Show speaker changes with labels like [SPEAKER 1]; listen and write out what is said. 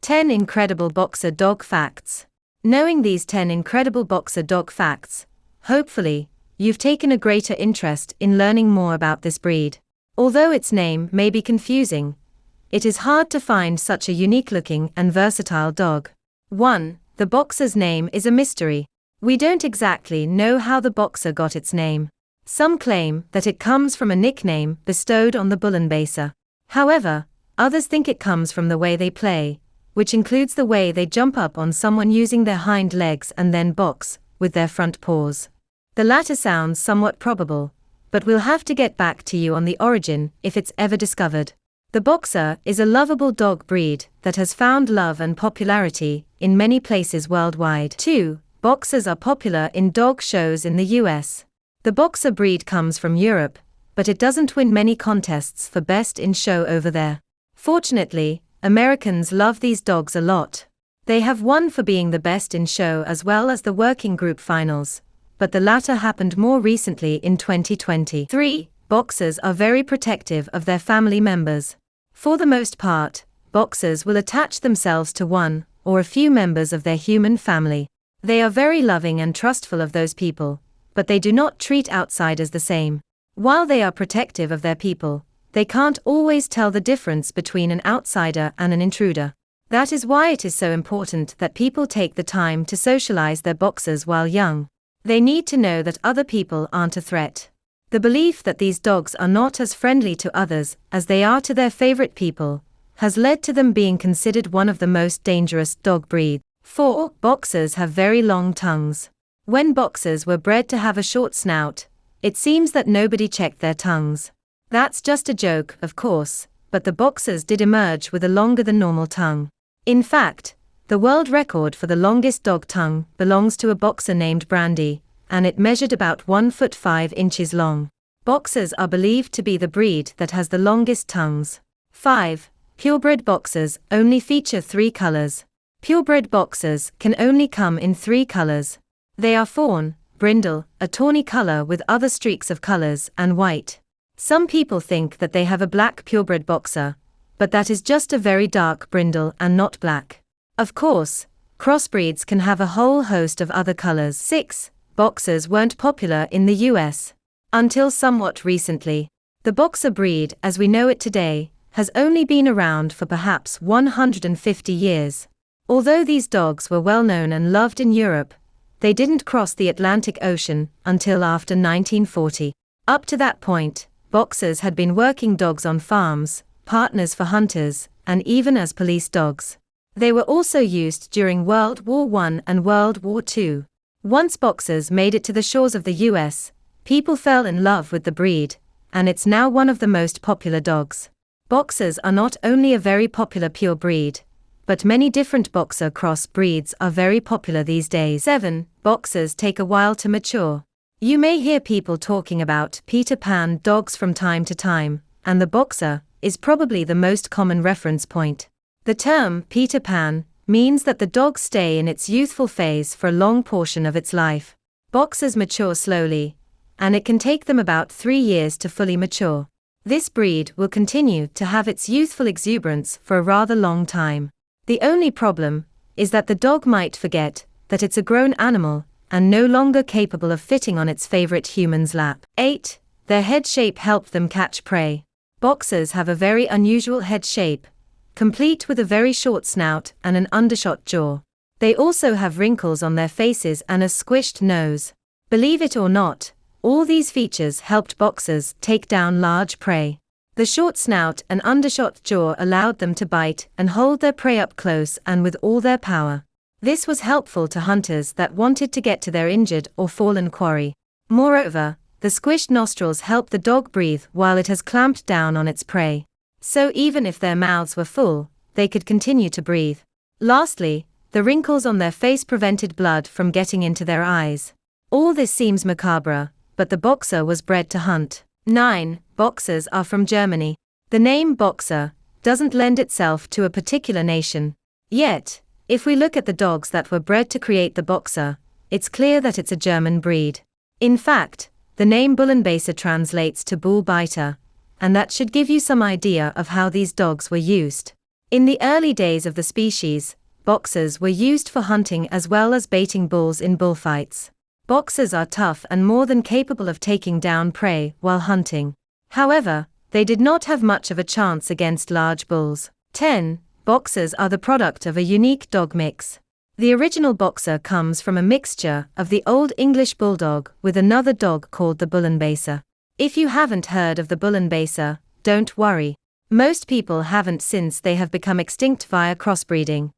[SPEAKER 1] 10 Incredible Boxer Dog Facts. Knowing these 10 incredible boxer dog facts, hopefully, you've taken a greater interest in learning more about this breed. Although its name may be confusing, it is hard to find such a unique-looking and versatile dog. 1. The boxer's name is a mystery. We don't exactly know how the boxer got its name. Some claim that it comes from a nickname bestowed on the Bullenbaser. However, others think it comes from the way they play, which includes the way they jump up on someone using their hind legs and then box with their front paws. The latter sounds somewhat probable, but we'll have to get back to you on the origin if it's ever discovered. The boxer is a lovable dog breed that has found love and popularity in many places worldwide. 2. Boxers are popular in dog shows in the US. The boxer breed comes from Europe, but it doesn't win many contests for best in show over there. Fortunately, Americans love these dogs a lot. They have won for being the best in show as well as the working group finals, but the latter happened more recently in 2020. 3. Boxers are very protective of their family members. For the most part, boxers will attach themselves to one or a few members of their human family. They are very loving and trustful of those people, but they do not treat outsiders the same. While they are protective of their people, they can't always tell the difference between an outsider and an intruder. That is why it is so important that people take the time to socialize their boxers while young. They need to know that other people aren't a threat. The belief that these dogs are not as friendly to others as they are to their favorite people has led to them being considered one of the most dangerous dog breeds. 4. Boxers have very long tongues. When boxers were bred to have a short snout, it seems that nobody checked their tongues. That's just a joke, of course, but the boxers did emerge with a longer than normal tongue. In fact, the world record for the longest dog tongue belongs to a boxer named Brandy, and it measured about 1 foot 5 inches long. Boxers are believed to be the breed that has the longest tongues. 5. Purebred boxers only feature 3 colors. Purebred boxers can only come in 3 colors. They are fawn, brindle, a tawny color with other streaks of colors, and white. Some people think that they have a black purebred boxer, but that is just a very dark brindle and not black. Of course, crossbreeds can have a whole host of other colors. 6. Boxers weren't popular in the US. Until somewhat recently. The boxer breed as we know it today has only been around for perhaps 150 years. Although these dogs were well known and loved in Europe, they didn't cross the Atlantic Ocean until after 1940. Up to that point, boxers had been working dogs on farms, partners for hunters, and even as police dogs. They were also used during World War I and World War II. Once boxers made it to the shores of the US, people fell in love with the breed, and it's now one of the most popular dogs. Boxers are not only a very popular pure breed, but many different boxer cross breeds are very popular these days. 7. Boxers take a while to mature. You may hear people talking about Peter Pan dogs from time to time, and the boxer is probably the most common reference point. The term Peter Pan means that the dog stays in its youthful phase for a long portion of its life. Boxers mature slowly, and it can take them about 3 years to fully mature. This breed will continue to have its youthful exuberance for a rather long time. The only problem is that the dog might forget that it's a grown animal and no longer capable of fitting on its favorite human's lap. 8. Their head shape helps them catch prey. Boxers have a very unusual head shape, complete with a very short snout and an undershot jaw. They also have wrinkles on their faces and a squished nose. Believe it or not, all these features helped boxers take down large prey. The short snout and undershot jaw allowed them to bite and hold their prey up close and with all their power. This was helpful to hunters that wanted to get to their injured or fallen quarry. Moreover, the squished nostrils help the dog breathe while it has clamped down on its prey. So even if their mouths were full, they could continue to breathe. Lastly, the wrinkles on their face prevented blood from getting into their eyes. All this seems macabre, but the boxer was bred to hunt. 9. Boxers are from Germany. The name boxer doesn't lend itself to a particular nation. Yet, if we look at the dogs that were bred to create the boxer, it's clear that it's a German breed. In fact, the name Bullenbaser translates to bull biter, and that should give you some idea of how these dogs were used. In the early days of the species, boxers were used for hunting as well as baiting bulls in bullfights. Boxers are tough and more than capable of taking down prey while hunting. However, they did not have much of a chance against large bulls. 10. Boxers are the product of a unique dog mix. The original boxer comes from a mixture of the Old English Bulldog with another dog called the Bullenbaser. If you haven't heard of the Bullenbaser, don't worry. Most people haven't since they have become extinct via crossbreeding.